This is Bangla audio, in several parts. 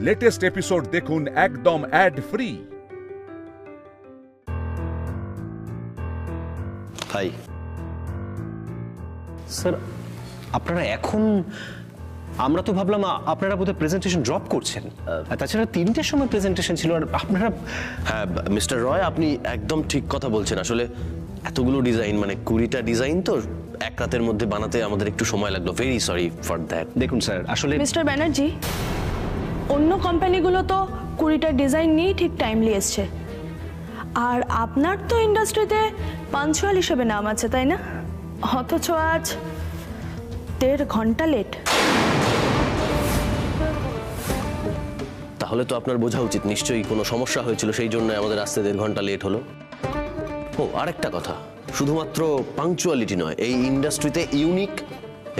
লেটেস্ট এপিসোড দেখুন একদম অ্যাড ফ্রি। হাই স্যার, আপনারা এখন, আমরা তো ভাবলাম আপনারা বোধহয় প্রেজেন্টেশন ড্রপ করছেন, তাছাড়া 3টের সময় প্রেজেন্টেশন ছিল আর আপনারা। হ্যাঁ মিস্টার রয়, আপনি একদম ঠিক কথা বলছেন। আসলে এতগুলো ডিজাইন, মানে 20টা ডিজাইন তো এক রাতের মধ্যে বানাতে আমাদের একটু সময় লাগলো। Very sorry for that. দেখুন স্যার, আসলে মিস্টার ব্যানার্জি, অন্য কোম্পানিগুলো তো 20টা ডিজাইন নিয়েই ঠিক টাইমলি এসছে, আর আপনার তো ইন্ডাস্ট্রিতে পাঞ্চুয়াল হিসেবে নাম আছে, তাই না? অথচ আজ 1.5 ঘন্টা লেট। তাহলে তো আপনার বোঝা উচিত নিশ্চয়ই কোনো সমস্যা হয়েছিল, সেই জন্য আমাদের আসতে 1.5 ঘন্টা লেট হলো। ও আরেকটা কথা, শুধুমাত্র পাংচুয়ালিটি নয়, এই ইন্ডাস্ট্রিতে ইউনিক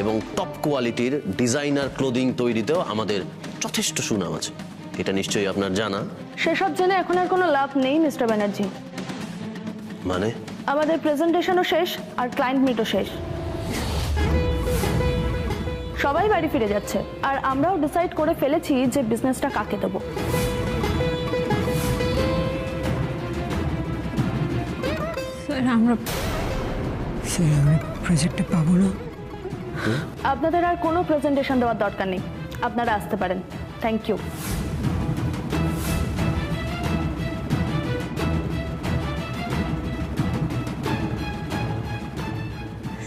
এবং টপ কোয়ালিটির ডিজাইনার ক্লোদিং তৈরিতেও আমাদের যথেষ্ট সুনাম আছে। এটা নিশ্চয়ই আপনার জানা। সেসব জেনে এখন আর কোনো লাভ নেই মিস্টার ব্যানার্জি। মানে আমাদের প্রেজেন্টেশনও শেষ আর ক্লায়েন্ট মিটও শেষ। সবাই বাড়ি ফিরে যাচ্ছে, আর আমরাও ডিসাইড করে ফেলেছি যে বিজনেসটা কাকে দেবো। স্যার আমরা প্রজেক্টে পাবো না। আপনাদের আর কোনো প্রেজেন্টেশন দেওয়ার দরকার নেই, আপনারা আসতে পারেন। Thank you.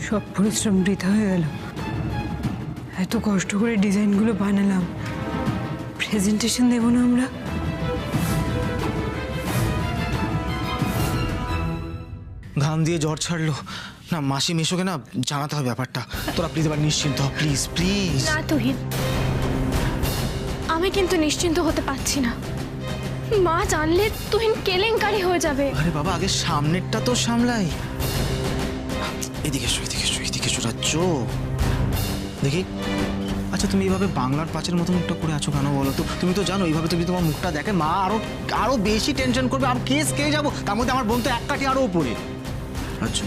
সব পরিশ্রম বৃথা হয়ে গেল। এত কষ্ট করে ডিজাইনগুলো বানালাম, প্রেজেন্টেশন দেবো না আমরা? ঘাম দিয়ে জ্বর ছাড়লো না, মাসি মেশোকে না জানাতে হবে ব্যাপারটা। তোরা প্লিজ এবার নিশ্চিন্ত হ, প্লিজ প্লিজ। না তুহিন, আমি কিন্তু নিশ্চিন্ত হতে পারছি না। মা জানলে তুহিন কেলেঙ্কারি হয়ে যাবে। আরে বাবা, আগে সামনেরটা তো সামলাই। এদিকে এসো, এদিকে এসো, এদিকে এসো রাজ্য। দেখি, আচ্ছা তুমি এইভাবে বাংলার পাঁচের মতো মুখটা করে আছো কেন বলো তো? তুমি তো জানো এইভাবে তুমি তোমার মুখটা দেখে মা আরো বেশি টেনশন করবে, আমি কেস খেয়ে যাবো। তার মধ্যে আমার বোন তো এক কাঠি আরো উপরে। আচ্ছা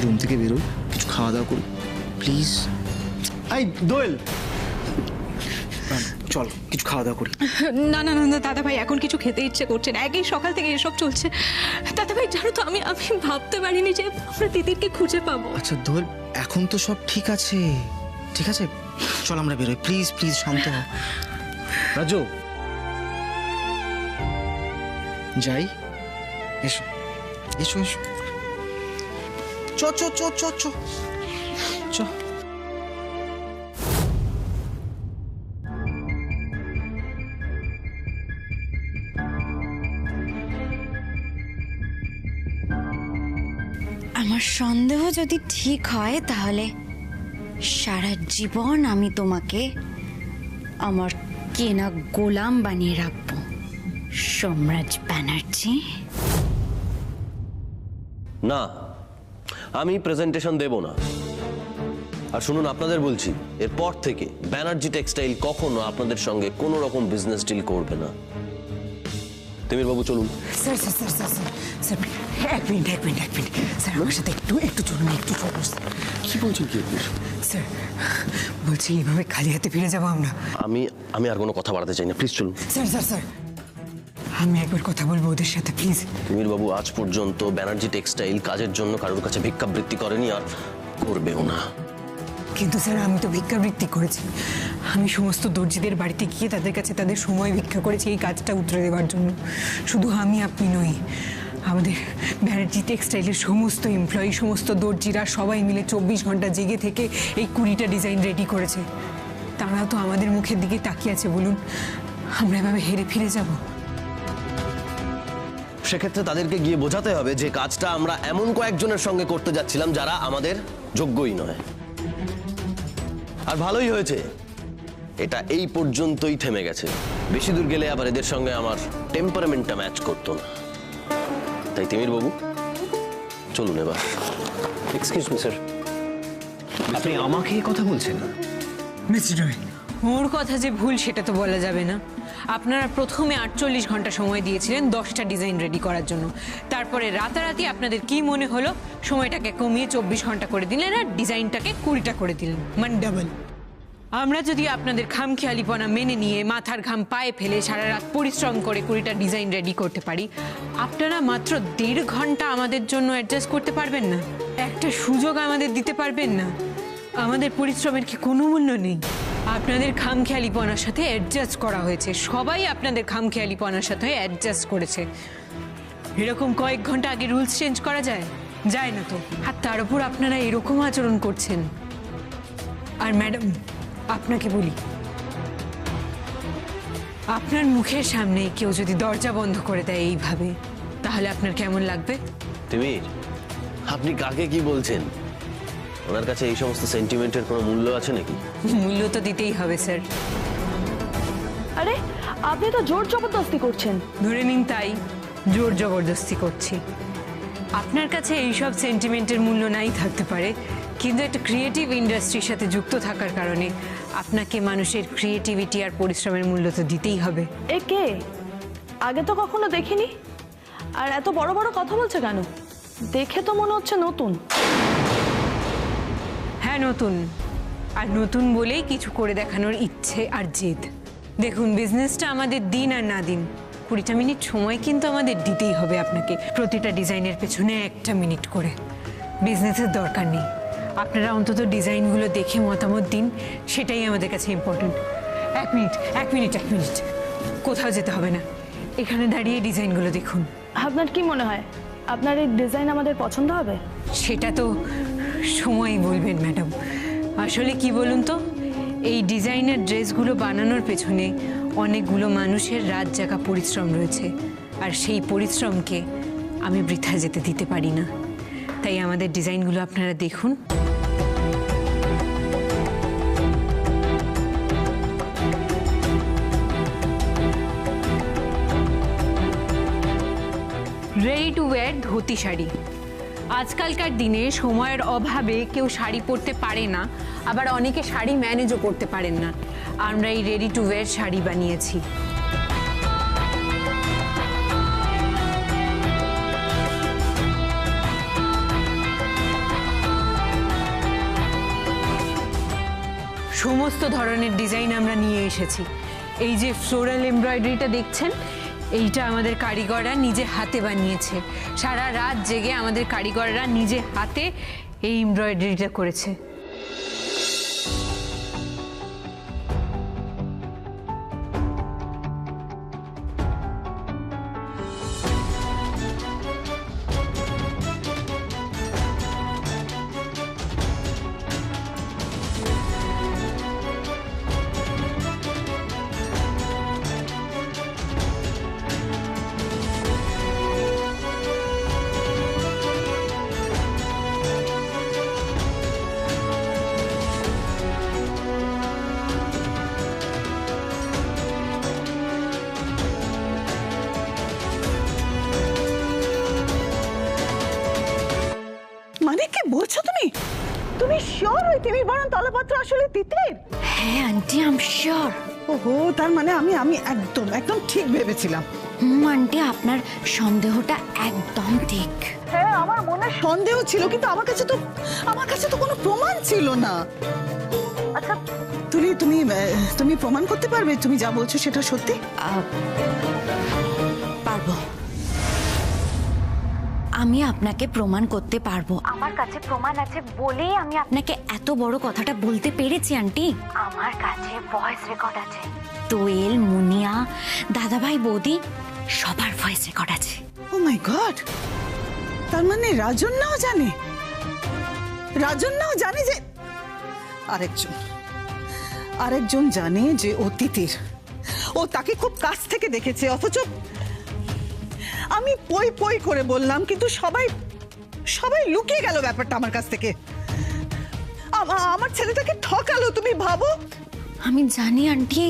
রুম থেকে বেরোই, কিছু খাওয়া দাওয়া করি প্লিজ। এই দোয়েল, চল কিছু খাওয়া দাওয়া করি। না না না দাদা ভাই, এখন কিছু খেতে ইচ্ছে করছে না। একই সকাল থেকে এসব চলছে। দাদা ভাই জানো তো, আমি ভাবতে পারিনি যে আমরা দিদিরকে খুঁজে পাবো। আচ্ছা দোয়েল, এখন তো সব ঠিক আছে, ঠিক আছে, চল আমরা বেরোই প্লিজ প্লিজ, শান্ত হ। রাজু যাই, এসো এসো এসো, চ চ চ চ চ চ। আমার সন্দেহ যদি ঠিক হয় তাহলে সারা জীবন আমি তোমাকে আমার কেনা গোলাম বানিয়ে রাখবো, সোমরাজ ব্যানার্জি। না, আমি প্রেজেন্টেশন দেব না। আর শুনুন, আপনাদের বলছি, এরপর থেকে ব্যানার্জি টেক্সটাইল কখনো আপনাদের সঙ্গে কোনো রকম বিজনেস ডিল করবে না। তিমির বাবু চলুন। Sir sir sir sir sir sir এক মিনিট স্যার, আমার সাথে একটু চলুন, একটু চলুন। কি বলছেন কি স্যার বলছি, এইভাবে খালি হাতে ফিরে যাবো আমরা? আমি আর কোনো কথা বাড়াতে চাই না, প্লিজ চলুন। স্যার স্যার স্যার আমি একবার কথা বলবো ওদের সাথে, প্লিজ। তিমির বাবু আজ পর্যন্ত ব্যানার্জি টেক্সটাইল কাজের জন্য কারোর কাছে ভিক্ষাবৃত্তি করেনি, আর করবেও না। কিন্তু স্যার আমি তো ভিক্ষাবৃত্তি করেছি। আমি সমস্ত দর্জিদের বাড়িতে গিয়ে তাদের কাছে তাদের সময় ভিক্ষা করেছি এই কাজটা উতরে দেওয়ার জন্য। শুধু আমি আপনি নই, আমাদের ব্যানার্জি টেক্সটাইলের সমস্ত এমপ্লয়ি, সমস্ত দর্জিরা সবাই মিলে 24 ঘন্টা জেগে থেকে এই 20টা ডিজাইন রেডি করেছে। তারাও তো আমাদের মুখের দিকে তাকিয়ে আছে। বলুন, আমরা এভাবে হেরে ফিরে যাব? সেক্ষেত্রে তাদেরকে গিয়ে বোঝাতে হবে যে কাজটা আমরা এমন কয়েকজনের সঙ্গে করতে যাচ্ছিলাম যারা আমাদের যোগ্যই নয়। আর ভালোই হয়েছে, এটা এই পর্যন্তই থেমে গেছে। বেশি দূর গেলে আবার এদের সঙ্গে আমার টেম্পারামেন্টটা ম্যাচ করতো না। তাই তিমির বাবু চলুন এবার। এক্সকিউজ মি স্যার, আপনি আমাকে এই কথা বলছেন? মিস্টার রয়, ওর কথা যে ভুল সেটা তো বলা যাবে না। আপনারা প্রথমে 48 ঘন্টা সময় দিয়েছিলেন 10টা ডিজাইন রেডি করার জন্য। তারপরে রাতারাতি আপনাদের কি মনে হলো, সময়টাকে কমিয়ে 24 ঘন্টা করে দিলেন আর ডিজাইনটাকে 20টা করে দিলেন, মানে ডাবল। আমরা যদি আপনাদের খামখেয়ালিপনা মেনে নিয়ে মাথার ঘাম পায়ে ফেলে সারা রাত পরিশ্রম করে 20টা ডিজাইন রেডি করতে পারি, আপনারা মাত্র 1.5 ঘন্টা আমাদের জন্য অ্যাডজাস্ট করতে পারবেন না? একটা সুযোগ আমাদের দিতে পারবেন না? আমাদের পরিশ্রমের কি কোনো মূল্য নেই? আপনাদের খামখেয়ালিপনার সাথে অ্যাডজাস্ট করা হয়েছে, সবাই আপনাদের খামখেয়ালিপনার সাথে অ্যাডজাস্ট করেছে। এরকম কয়েক ঘন্টা আগে রুলস চেঞ্জ করা যায়? যায় না তো। আর তার উপর আপনারা এরকম আচরণ করছেন। আর ম্যাডাম, আপনাকে বলি, আপনার মুখের সামনে কেউ যদি দরজা বন্ধ করে দেয় এইভাবে, তাহলে আপনার কেমন লাগবে? তিমির, আপনি কাকে কি বলছেন? ওনার কাছে এই সমস্ত সেন্টিমেন্টের কোনো মূল্য আছে নাকি? মূল্য তো দিতেই হবে স্যার। আরে আপনি তো জোর জবরদস্তি করছেন। ধরে নিন তাই, জোর জবরদস্তি করছি। আপনার কাছে এইসব সেন্টিমেন্টের মূল্য নাই থাকতে পারে, কিন্তু একটা ক্রিয়েটিভ ইন্ডাস্ট্রির সাথে যুক্ত থাকার কারণে আপনাকে মানুষের ক্রিয়েটিভিটি আর পরিশ্রমের মূল্য তো দিতেই হবে। এ কে? আগে তো কখনো দেখিনি। আর এত বড় বড় কথা বলছে কেন? দেখে তো মনে হচ্ছে নতুন। হ্যাঁ নতুন, আর নতুন বলেই কিছু করে দেখানোর ইচ্ছে আর জেদ। দেখুন, বিজনেসটা আমাদের দিন আর না দিন 20টা মিনিট সময় কিন্তু আমাদের দিতেই হবে আপনাকে। প্রতিটা ডিজাইনের পেছনে 1টা মিনিট করে। বিজনেসের দরকার নেই, আপনারা অন্তত ডিজাইনগুলো দেখে মতামত দিন, সেটাই আমাদের কাছে ইম্পর্টেন্ট। 1 মিনিট 1 মিনিট 1 মিনিট, কোথাও যেতে হবে না, এখানে দাঁড়িয়ে ডিজাইনগুলো দেখুন। আপনার কি মনে হয় আপনার এই ডিজাইন আমাদের পছন্দ হবে? সেটা তো সময়ই বলবেন ম্যাডাম। আসলে কি বলুন তো, এই ডিজাইনার ড্রেসগুলো বানানোর পেছনে অনেকগুলো মানুষের রাত জাগা পরিশ্রম রয়েছে, আর সেই পরিশ্রমকে আমি বৃথা যেতে দিতে পারি না। তাই আমাদের ডিজাইনগুলো আপনারা দেখুন। Ready to wire dhoti sari. আজকালকার দিনে সময়ের অভাবে কেউ শাড়ি পরতে পারে না, আবার অনেকে শাড়ি ম্যানেজও করতে পারেন না। আমরা এই রেডি টু ওয়্যার শাড়ি বানিয়েছি। সমস্ত ধরনের ডিজাইন আমরা নিয়ে এসেছি। এই যে ফ্লোরাল এমব্রয়ডারিটা দেখছেন, এইটা আমাদের কারিগররা নিজে হাতে বানিয়েছে। সারা রাত জেগে আমাদের কারিগররা নিজে হাতে এই এমব্রয়ডারিটা করেছে। মানে কি বলছো তুমি? তুমি শিওর ওই টিভি বানান তালাপত্র আসলে তিতির? হ্যাঁ আন্টি, আই এম শিওর। ওহো, তার মানে আমি একদম একদম ঠিক ভেবেছিলাম। আন্টি, আপনার সন্দেহটা একদম ঠিক। হ্যাঁ, আমার মনে সন্দেহ ছিল, কিন্তু আমার কাছে তো কোনো প্রমাণ ছিল না। আচ্ছা তুমি প্রমাণ করতে পারবে তুমি যা বলছো সেটা সত্যি? পারবো, আমি আপনাকে প্রমাণ করতে পারবো। আমার কাছে প্রমাণ আছে বলেই আমি আপনাকে এত বড় কথাটা বলতে পেরেছি আন্টি। আমার কাছে ভয়েস রেকর্ড আছে। দোয়েল, মুনিয়া, দাদাভাই, বৌদি সবার ভয়েস রেকর্ড আছে। ও মাই গড! তার মানে রাজন্যাও জানে যে আরেকজন জানে যে ও তিতির। ও তাকে খুব কাছ থেকে দেখেছে, অথচ আমি পই করে বললাম, কিন্তু সবাই লুকিয়ে গেল ব্যাপারটা আমার কাছ থেকে। আমার ছেলেটাকে ঠকালো, তুমি ভাবো। আমি জানি আন্টি,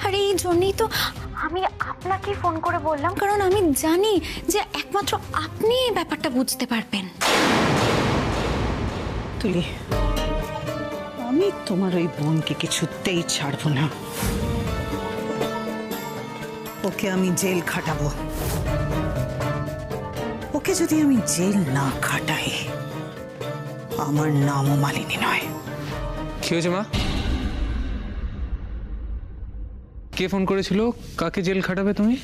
আর এই জন্যই তো আমি আপনাকে ফোন করে বললাম, কারণ আমি জানি যে একমাত্র আপনি এই ব্যাপারটা বুঝতে পারবেন। তুলি, আমি তোমার ওই বোনকে কিছুতেই ছাড়বো না। ওকে আমি জেল খাটাবো। ওকে যদি আমি জেল না খাটাই, আমার নামও মালিনী নয়। কি হয়েছে মা? কে ফোন করেছিল? কাকে জেল খাটাবে তুমি?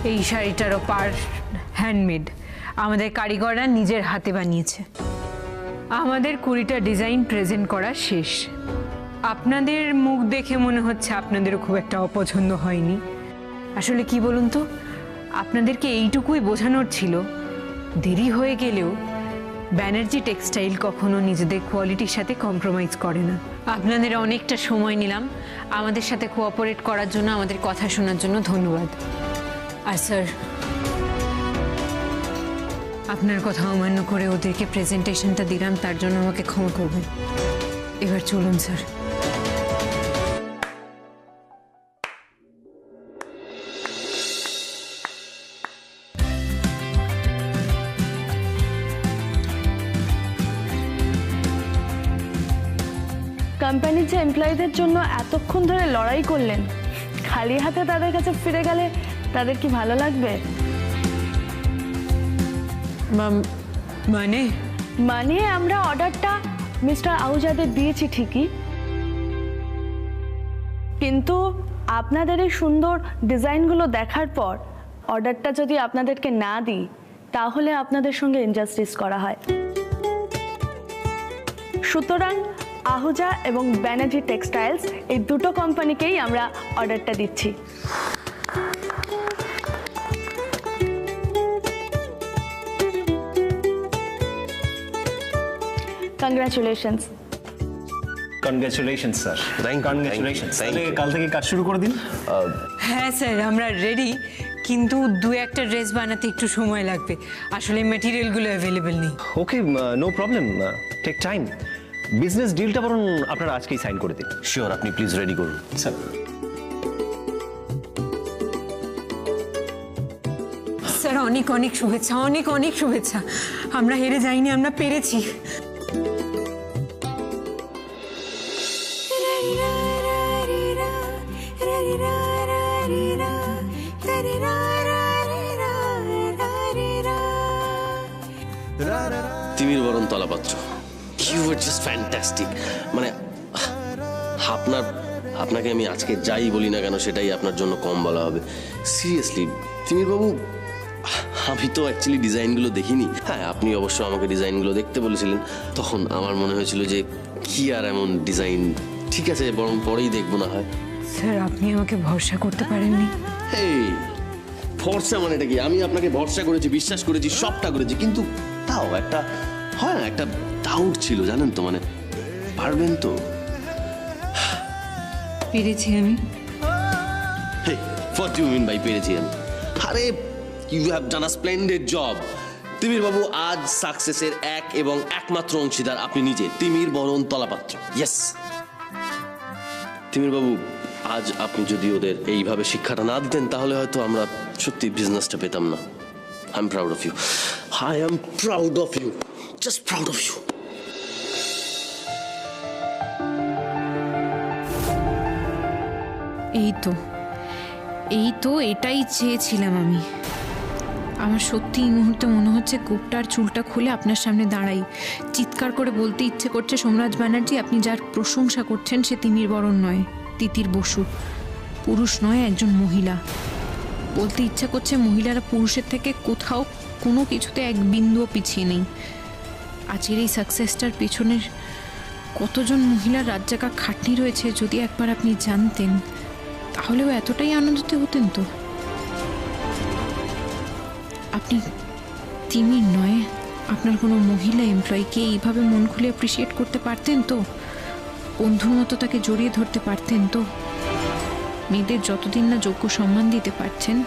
এই শাড়িটারও পার হ্যান্ডমেড, আমাদের কারিগররা নিজের হাতে বানিয়েছে। আমাদের 20টা ডিজাইন প্রেজেন্ট করা শেষ। আপনাদের মুখ দেখে মনে হচ্ছে আপনাদেরও খুব একটা অপছন্দ হয়নি। আসলে কি বলুন তো, আপনাদেরকে এইটুকুই বোঝানোর ছিল, দেরি হয়ে গেলেও ব্যানার্জি টেক্সটাইল কখনো নিজেদের কোয়ালিটির সাথে কম্প্রোমাইজ করে না। আপনাদের অনেকটা সময় নিলাম, আমাদের সাথে কোঅপারেট করার জন্য, আমাদের কথা শোনার জন্য ধন্যবাদ। আর স্যার, আপনার কথা অমান্য করে ওদেরকে প্রেজেন্টেশনটা দিলাম, তার জন্য আমাকে ক্ষমা করবেন। এবার চলুন স্যার। কোম্পানির যে এমপ্লয়ীদের জন্য এতক্ষণ ধরে লড়াই করলেন, খালি হাতে তাদের কাছে ফিরে গেলে তাদের কি ভালো লাগবে? মানে আমরা অর্ডারটা মিস্টার আহুজাদের দিয়েছি ঠিকই, কিন্তু আপনাদের এই সুন্দর ডিজাইনগুলো দেখার পর অর্ডারটা যদি আপনাদেরকে না দিই, তাহলে আপনাদের সঙ্গে ইনজাস্টিস করা হয়। সুতরাং আহুজা এবং ব্যানার্জি টেক্সটাইলস এই দুটো কোম্পানিকেই আমরা অর্ডারটা দিচ্ছি। কংগ্রাচুলেশনস। Congratulation sir. কনগ্রাচুলেশন। তাহলে কাল থেকে কাজ শুরু করে দিন। হ্যাঁ স্যার, আমরা রেডি, কিন্তু 2-1টা ড্রেস বানাতে একটু সময় লাগবে। আসলে ম্যাটেরিয়ালগুলো অ্যাভেলেবেল নেই। Okay, no problem, take time. Business ডিলটা বরং আপনারা আজকেই সাইন করে দিন। শিওর, আপনি প্লিজ রেডি করুন। স্যার। স্যার, অনেক অনেক শুভেচ্ছা, অনেক অনেক শুভেচ্ছা। আমরা হেরে যাইনি, আমরা পেরেছি। Timir Baran Talapatra, you are just fantastic. মানে আপনাকে আমি আজকে যাই বলি না কেন, সেটাই আপনার জন্য কম বলা হবে। সিরিয়াসলি তিমির বাবু, আমি তো অ্যাকচুয়ালি ডিজাইনগুলো দেখিনি। হ্যাঁ, আপনি অবশ্য আমাকে ডিজাইনগুলো দেখতে বলেছিলেন, তখন আমার মনে হয়েছিল যে কি আর এমন ডিজাইন, ঠিক আছে বরং পরেই দেখবো না হয়। স্যার, আপনি আমাকে ভরসা করতে পারেননি। এই ভরসা মানে এটা কি? আমি আপনাকে ভরসা করেছি, বিশ্বাস করেছি, সবটা করেছি, কিন্তু তাও একটা হয় না, একটা ডাউট ছিল, জানেন তো। মানে পারবেন তো? পেরেছি আমি। Hey, what do you mean by পেরেছি আমি? আরে you have done a splendid job. Timir babu, আজ সাকসেসের এক এবং একমাত্র অংশীদার আপনি নিজে, তিমির বরণ তলাপাত্র। ইয়েস তিমির বাবু, আজ আপনি যদি ওদের এইভাবে শিক্ষাটা না দিতেন, তাহলে হয়তো আমরা সত্যি বিজনেসটা পেতাম না। I am proud of you. I am proud of you, just proud of you. এই তো এটাই চেয়েছিলাম আমি। আমার সত্যি এই মুহূর্তে মনে হচ্ছে কোপটার চুলটা খুলে আপনার সামনে দাঁড়াই, চিৎকার করে বলতে ইচ্ছে করছে, সোমরাজ ব্যানার্জি, আপনি যার প্রশংসা করছেন সে তিমির বরণ নয়, তিতির বসু, পুরুষ নয়, একজন মহিলা। বলতে ইচ্ছা করছে মহিলারা পুরুষের থেকে কোথাও কোনো কিছুতে এক বিন্দুও পিছিয়ে নেই। আজকের এই সাকসেসটার পেছনের কতজন মহিলার রাত জাগা খাটনি রয়েছে, যদি একবার আপনি জানতেন, তাহলেও এতটাই আনন্দিত হতেন তো। আপনি তিমির নয়, আপনার কোনো মহিলা এমপ্লয়িকে এইভাবে মন খুলে অ্যাপ্রিসিয়েট করতে পারতেন তো, বন্ধুর মতো তাকে জড়িয়ে ধরতে পারতেন তো। মেয়েদের যতদিন না যোগ্য সম্মান দিতে পারছেন,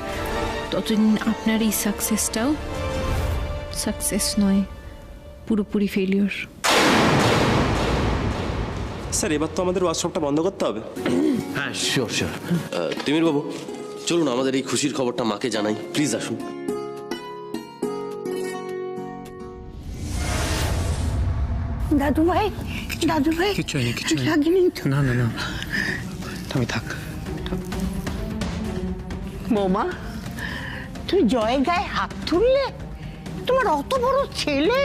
ততদিন আপনার এই সাকসেসটাও সাকসেস নয়, পুরোপুরি ফেলিওর। স্যার, এবার তো আমাদের ওয়ার্কশপটা বন্ধ করতে হবে। হ্যাঁ, শিওর শিওর। তিমির বাবু, চলুন আমাদের এই খুশির খবরটা মাকে জানাই। প্লিজ আসুন। দাদু ভাই, কিছু নেই, কিছু নেই। লাগেনি তো? না না না, তুমি থাক। বৌমা, তুই জয়ের গায়ে হাত তুললে? তোমার অত বড় ছেলে,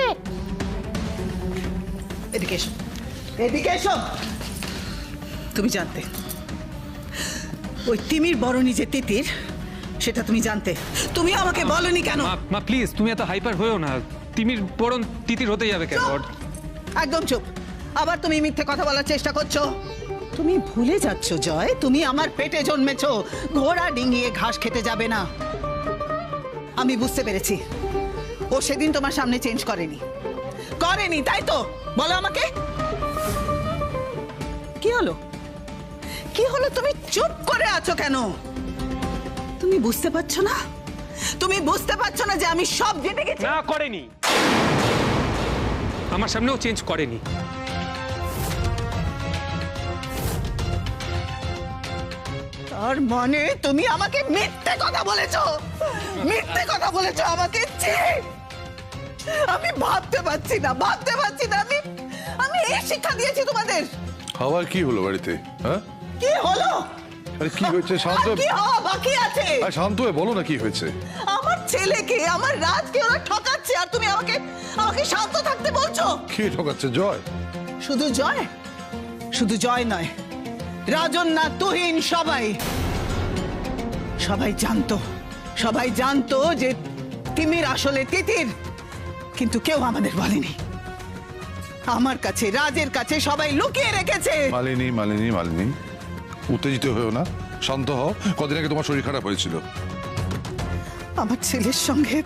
এদিকে এসো, এদিকে এসো। তুমি জানতে ওই তিমির বরণী যে তিতির, সেটা তুমি জানতে, তুমি আমাকে বলনি কেন? মা প্লিজ, তুমি এত হাইপার হয়েও না। তিমির বরণ তিতির হতে যাবে কেন? একদম চুপ। আবার তুমি মিথ্যে কথা বলার চেষ্টা করছো। তুমি ভুলে যাচ্ছ জয়, তুমি আমার পেটে জন্মেছো, ঘোড়া ডিঙিয়ে ঘাস খেতে যাবে না। আমি বুঝতে পেরেছি ও সেদিন তোমার সামনে চেঞ্জ করেনি, তাই তো? বলো আমাকে কি হলো, কি হলো? তুমি চুপ করে আছো কেন? তুমি বুঝতে পারছো না? তুমি বুঝতে পারছো না যে আমি সব জেনে গেছি? না, করেনি। আমার সামনেও চেঞ্জ করেনি। তার মানে তুমি আমাকে মিথ্যে কথা বলেছো, মিথ্যে কথা বলেছো আমাকে। আমি ভাবতে পারছি না, আমি এই শিক্ষা দিয়েছি তোমাদের। আবার কি হলো বাড়িতে? হ্যাঁ, কি হলো? আরে কি হয়েছে? শান্ত কি হওয়া বাকি আছে? শান্ত হয়ে বলো না কি হয়েছে। আমার ছেলেকে, আমার রাজকে ওরা ঠকাচ্ছে, আর তুমি আমাকে শান্ত থাকতে বলছো? কে ঠকাচ্ছে? জয়? শুধু জয় নয়, রাজন না তুহিন, সবাই জানতো যে তিমির আসলে তিতির, কিন্তু কেউ আমাদের বলেনি। আমার কাছে, রাজের কাছে সবাই লুকিয়ে রেখেছে। মালিনী, উত্তেজিত হয়েও না, শান্ত হও। কদিন আগে তোমার শরীর খারাপ হয়েছিল। আমার ছেলের সঙ্গে,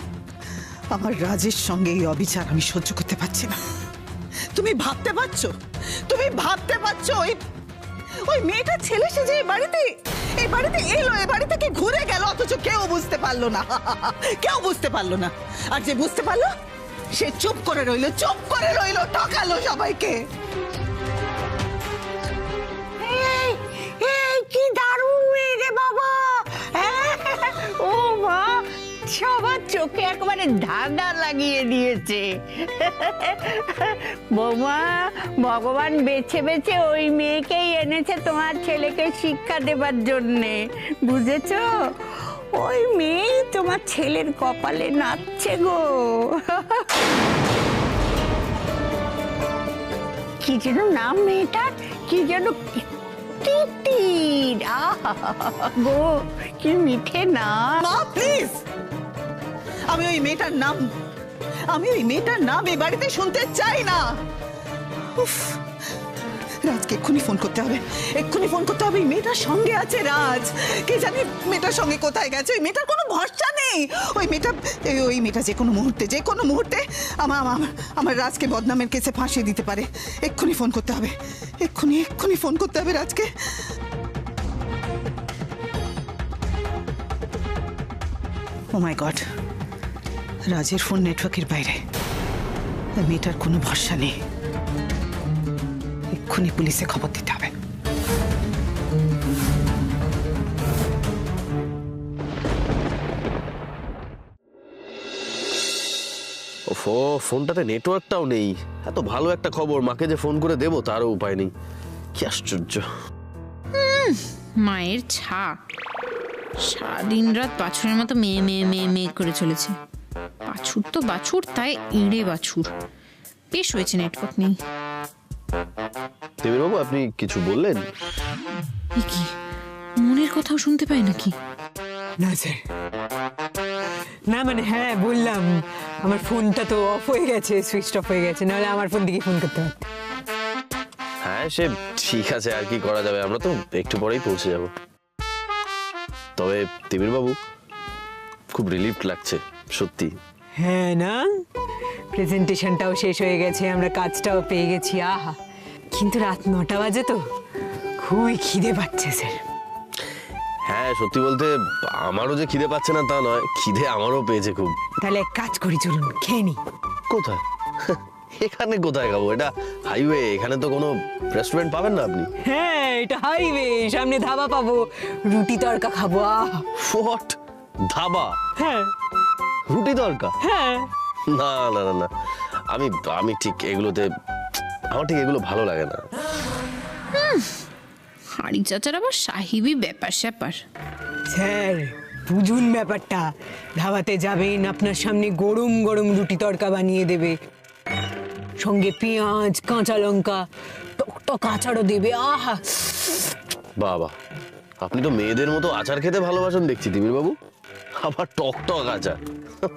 আমার রাজের সঙ্গে এই অবিচার আমি সহ্য করতে পারছি না। তুমি ভাবতে পারছো ওই মেয়েটা ছেলে সেজে এই বাড়িতে এলো, এই বাড়ি থেকে ঘুরে গেল, অথচ কেউ বুঝতে পারলো না। আর যে বুঝতে পারলো সে চুপ করে রইলো, ঠকালো সবাইকে। কি দারুণ মেয়ে রে বাবা! ও মা, সবার চোখে একেবারে ধাঁধা লাগিয়ে দিয়েছে। বৌমা, ভগবান বেছে বেছে ওই মেয়েকেই এনেছে তোমার ছেলেকে শিক্ষা দেবার জন্যে, বুঝেছো? ওই মেয়েই তোমার ছেলের কপালে নাচছে গো। কি যেন নাম মেয়েটার? কি যেন? তিতির। গো, কি মিঠে নাম। প্লিজ, আমি ওই মেয়েটার নাম এই বাড়িতে শুনতে চাই না। রাজকে এক্ষুনি ফোন করতে হবে। এই মেয়েটার সঙ্গে আছে রাজ। কে জানি মেয়েটার সঙ্গে কোথায় গেছে। ওই মেয়েটার কোনো ভরসা নেই। ওই মেয়েটা যে কোনো মুহূর্তে আমার রাজকে বদনামের কেসে ফাঁসিয়ে দিতে পারে। এক্ষুনি ফোন করতে হবে, এক্ষুনি ফোন করতে হবে রাজকে। ও মাই গড, রাজের ফোন নেটওয়ার্কের বাইরে। মেয়েটার কোনো ভরসা নেই। এক্ষুনি পুলিশে খবর দিতে হবে। ওফো, ফোনটাতে নেটওয়ার্কটাও নেই। এত ভালো একটা খবর, মাকে যে ফোন করে দেবো তারও উপায় নেই। কি আশ্চর্য! মায়ের ছা, সারাদিন রাত বাছুরের মতো মেয়ে করে চলেছে। বাছুর তো বাছুর, তাই ইঁড়ে বাছুর। বেশ হয়েছে নেটওয়ার্ক নেই। দেবীর বাবু, আপনি কিছু বললেন? কি মনের কথাও শুনতে পাই নাকি? না স্যার, না মানে হ্যাঁ বললাম, আমার ফোনটা তো অফ হয়ে গেছে, সুইচ অফ হয়ে গেছে, নাহলে আমার ফোন থেকে ফোন করতে পারতাম। হ্যাঁ, সে ঠিক আছে, আর কি করা যাবে, আমরা তো একটু পরেই পৌঁছে যাব। তবে দেবীর বাবু, খুব রিলিফ লাগছে সত্যি। হ্যাঁ না, প্রেজেন্টেশনটাও শেষ হয়ে গেছে, আমরা কাজটাও পেয়ে গেছি। আহা, কিন্তু রাত 9টা বাজে তো, খুবই খিদে পাচ্ছে স্যার। হ্যাঁ, সত্যি বলতে আমারও যে খিদে পাচ্ছে না তা নয়, খিদে আমারও পেয়েছে খুব। তাহলে এক কাজ করি, চলুন খেয়ে নি। কোথায়? এখানে কোথায় খাবো? এটা হাইওয়ে, এখানে তো কোনো রেস্টুরেন্ট পাবেন না আপনি। হ্যাঁ, এটা হাইওয়ে, সামনে ধাবা পাবো, রুটি তড়কা খাবো। হোয়াট? ধাবা? হ্যাঁ। রুটি তড়কা? হ্যাঁ। না না না না, আমি ঠিক এগুলোতে, আমার ঠিক এগুলো ভালো লাগে না। হাড়ি চাচার আবার সাহিবি ব্যাপার স্যাপার। স্যার বুঝুন সঙ্গে পেঁয়াজ, কাঁচা লঙ্কা, টকটক আচারও দেবে। আহা, বাবা, আপনি তো মেয়েদের মতো আচার খেতে ভালোবাসেন দেখছি তিমির বাবু। আবার টক টক আচার,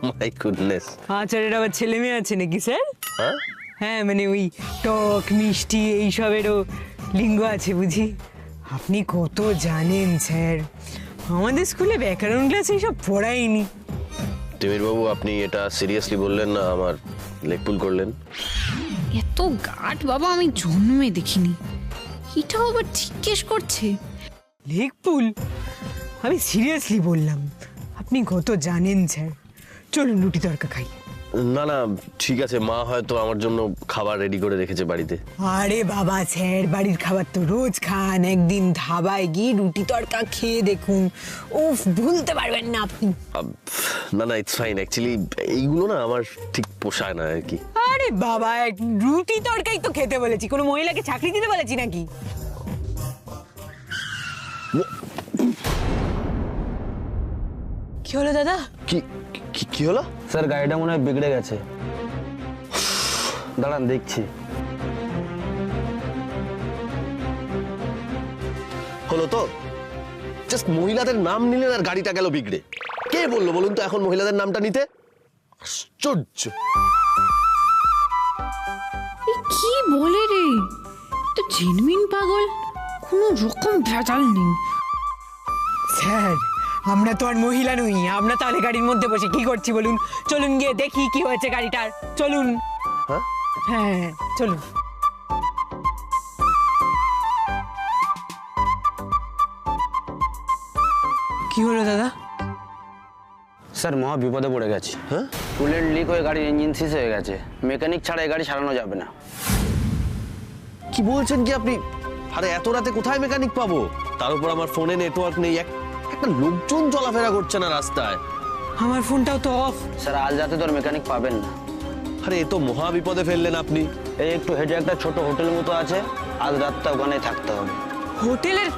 মাই গুডনেস। আচারের আবার ছেলে মেয়ে আছে নাকি স্যার? হ্যাঁ হ্যাঁ, মানে ওই টক মিষ্টি এইসবেরও লিঙ্গ আছে বুঝি। আপনি কত জানেন স্যার, আমাদের স্কুলে ব্যাকরণ ক্লাসে এইসব পড়াইনি। তিমির বাবু, আপনি এটা সিরিয়াসলি বললেন না আমার লেগ পুল করলেন? এত গাঢ় বাবা আমি জন্মে দেখিনি। এটাও আবার জিজ্ঞেস করছে। লেগ পুল? আমি সিরিয়াসলি বললাম, আপনি কত জানেন স্যার। চলুন রুটি তরকা খাই। না না, ঠিক আছে, মা হয়তো আমার জন্য খাবার রেডি করে রেখেছে বাড়িতে। আরে বাবা স্যার, বাড়ির খাবার তো রোজ খান, একদিন ধাবায় গিয়ে রুটি তরকা খেয়ে দেখুন, উফ, ভুলতে পারবেন না আপনি। না না, ইটস ফাইন। অ্যাকচুয়ালি এইগুলো না আমার ঠিক পোষায় না আর কি। আরে বাবা, রুটি তরকাই তো খেতে বলেছি, কোনো মহিলাকে চাকরি দিতে বলেছি নাকি? কি হলো দাদা? কি হলো? স্যার গাড়িটা মনে হয় বিগড়ে গেছে। দাঁড়ান দেখছি। হলো তো? জাস্ট মহিলাদের নাম নিলেন আর গাড়িটা গেল বিগড়ে। কে বললো বলুন তো এখন মহিলাদের নামটা নিতে? আশ্চর্য। কি বলে রে, তো জেনুইন পাগল, কোনো রকম ভেজাল নেই। স্যার, আমরা তো আর মহিলা নই, আমরা তাহলে গাড়ির মধ্যে বসে কি করছি বলুন? চলুন গিয়ে দেখি কি হয়েছে গাড়িটার। চলুন। হ্যাঁ চলুন। কি হলো দাদা? স্যার মহা বিপদে পড়ে গেছে। হ্যাঁ, কুলেন্ট লিক হয়ে গাড়ির ইঞ্জিন সিজ হয়ে গেছে। মেকানিক ছাড়া এই গাড়ি সারানো যাবে না। কি বলছেন কি আপনি? আরে এত রাতে কোথায় মেকানিক পাবো? তার উপর আমার ফোনে নেটওয়ার্ক নেই, একটা লোকজন চলাফেরা করছে না রাস্তায়। আমার ফোনটাও তো অফ। স্যার আজ রাতে তোর মেকানিক পাবেন না। আরে এ তো মহা বিপদে ফেললেন আপনি। এই একটু হেঁটে একটা ছোট হোটেল মতো আছে, আজ রাতটা ওখানেই থাকতে হবে। হোটেলের